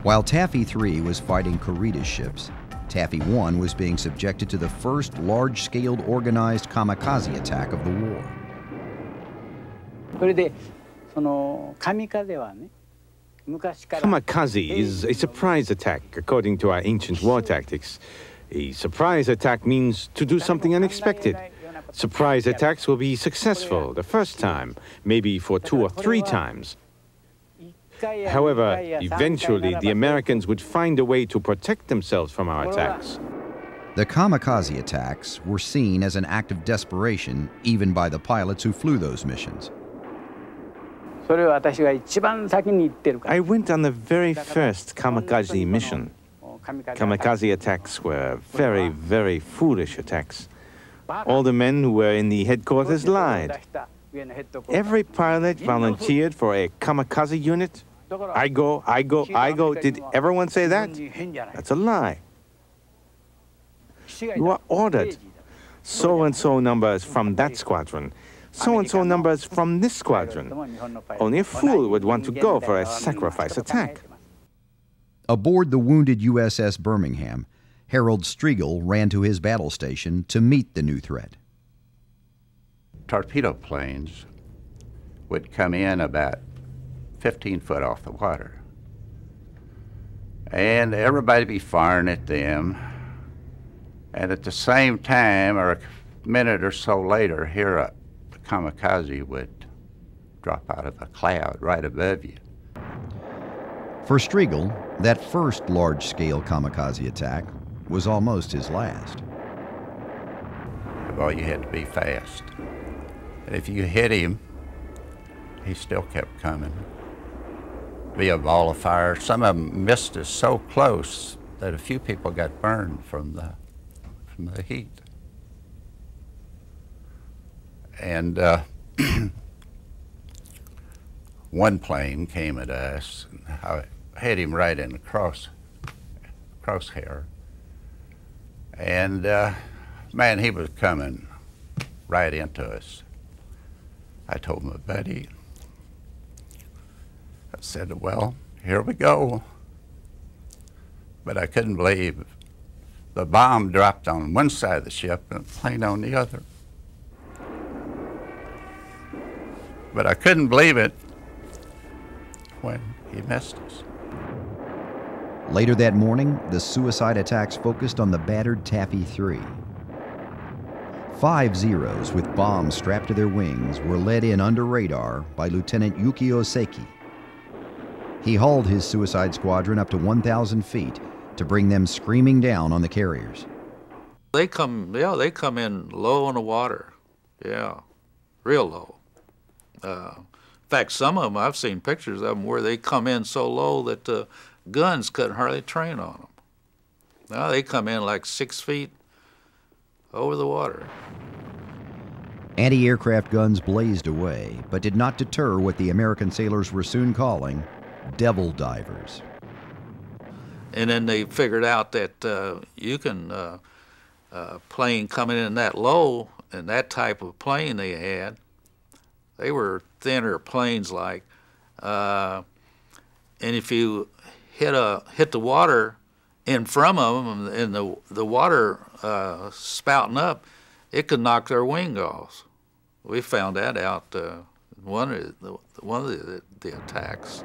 While Taffy 3 was fighting Kurita's ships, Taffy 1 was being subjected to the first large-scale organized kamikaze attack of the war. Kamikaze is a surprise attack, according to our ancient war tactics. A surprise attack means to do something unexpected. Surprise attacks will be successful the first time, maybe for 2 or 3 times. However, eventually the Americans would find a way to protect themselves from our attacks. The kamikaze attacks were seen as an act of desperation even by the pilots who flew those missions. I went on the very first kamikaze mission. Kamikaze attacks were very, very foolish attacks. All the men who were in the headquarters lied. Every pilot volunteered for a kamikaze unit. I go, I go, I go. Did everyone say that? That's a lie. You are ordered. So-and-so numbers from that squadron. So-and-so numbers from this squadron. Only a fool would want to go for a sacrifice attack. Aboard the wounded USS Birmingham, Harold Striegel ran to his battle station to meet the new threat. Torpedo planes would come in about 15 foot off the water. And everybody be firing at them. And at the same time, or a minute or so later, here a kamikaze would drop out of a cloud right above you. For Striegel, that first large-scale kamikaze attack was almost his last. Well, you had to be fast. And if you hit him, he still kept coming. Be a ball of fire. Some of them missed us so close that a few people got burned from the heat. And one plane came at us, and I hit him right in the crosshair. And man, he was coming right into us. I told my buddy, I said, well, here we go. But I couldn't believe the bomb dropped on one side of the ship and the plane on the other. But I couldn't believe it when he missed us. Later that morning, the suicide attacks focused on the battered Taffy 3. 5 Zeros with bombs strapped to their wings were led in under radar by Lieutenant Yukio Seki. He hauled his suicide squadron up to 1,000 feet to bring them screaming down on the carriers. They come in low in the water, yeah, real low. In fact, some of them, I've seen pictures of them where they come in so low that the guns couldn't hardly train on them. Now they come in like 6 feet over the water. Anti-aircraft guns blazed away, but did not deter what the American sailors were soon calling devil divers. And then they figured out that you can, plane coming in that low, and that type of plane they had, they were thinner planes like, and if you hit the water in front of them and the water spouting up, it could knock their wing off. We found that out one of the attacks.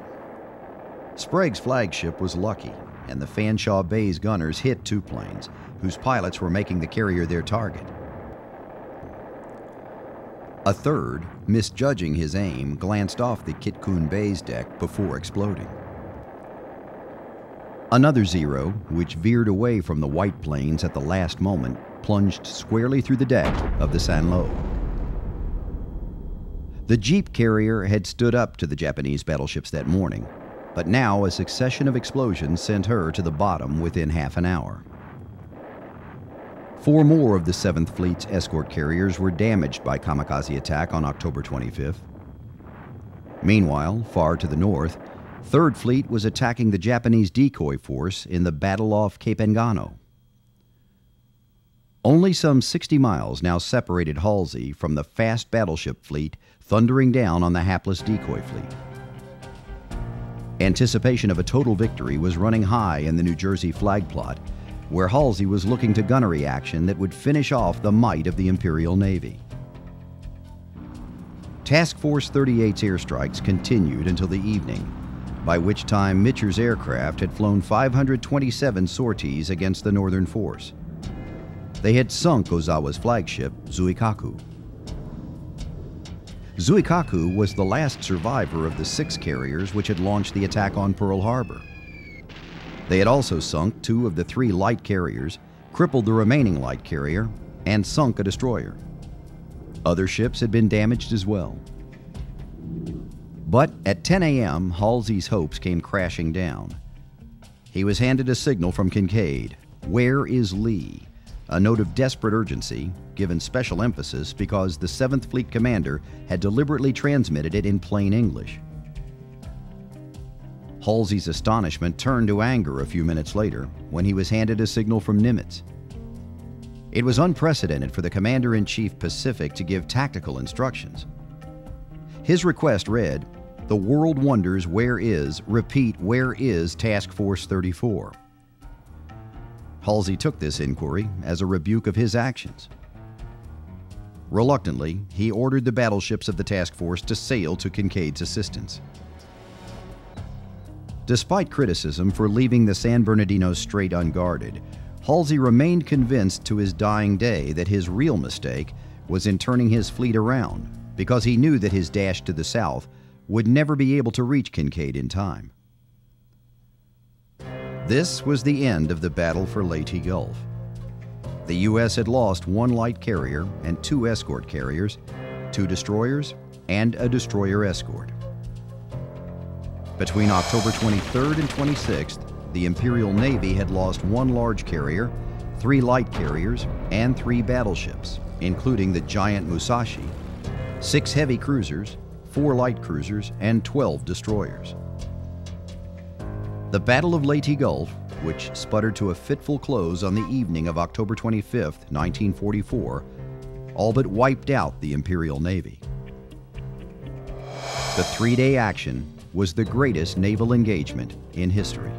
Sprague's flagship was lucky, and the Fanshawe Bay's gunners hit 2 planes, whose pilots were making the carrier their target. A third, misjudging his aim, glanced off the Kitkoon Bay's deck before exploding. Another Zero, which veered away from the white planes at the last moment, plunged squarely through the deck of the Sanlo. The Jeep carrier had stood up to the Japanese battleships that morning, but now a succession of explosions sent her to the bottom within half an hour. 4 more of the 7th Fleet's escort carriers were damaged by kamikaze attack on October 25th. Meanwhile, far to the north, 3rd Fleet was attacking the Japanese decoy force in the battle off Cape Engano. Only some 60 miles now separated Halsey from the fast battleship fleet thundering down on the hapless decoy fleet. Anticipation of a total victory was running high in the New Jersey flag plot, where Halsey was looking to gunnery action that would finish off the might of the Imperial Navy. Task Force 38's airstrikes continued until the evening, by which time Mitcher's aircraft had flown 527 sorties against the Northern force. They had sunk Ozawa's flagship, Zuikaku. Zuikaku was the last survivor of the 6 carriers which had launched the attack on Pearl Harbor. They had also sunk 2 of the 3 light carriers, crippled the remaining light carrier, and sunk a destroyer. Other ships had been damaged as well. But at 10 a.m., Halsey's hopes came crashing down. He was handed a signal from Kincaid, "Where is Lee?" a note of desperate urgency, given special emphasis because the 7th Fleet commander had deliberately transmitted it in plain English. Halsey's astonishment turned to anger a few minutes later when he was handed a signal from Nimitz. It was unprecedented for the Commander-in-Chief Pacific to give tactical instructions. His request read, "The world wonders where is, repeat, where is Task Force 34?" Halsey took this inquiry as a rebuke of his actions. Reluctantly, he ordered the battleships of the task force to sail to Kincaid's assistance. Despite criticism for leaving the San Bernardino Strait unguarded, Halsey remained convinced to his dying day that his real mistake was in turning his fleet around, because he knew that his dash to the south would never be able to reach Kincaid in time. This was the end of the battle for Leyte Gulf. The U.S. had lost 1 light carrier and 2 escort carriers, 2 destroyers, and a destroyer escort. Between October 23rd and 26th, the Imperial Navy had lost 1 large carrier, 3 light carriers, and 3 battleships, including the giant Musashi, 6 heavy cruisers, 4 light cruisers, and 12 destroyers. The Battle of Leyte Gulf, which sputtered to a fitful close on the evening of October 25, 1944, all but wiped out the Imperial Navy. The 3-day action was the greatest naval engagement in history.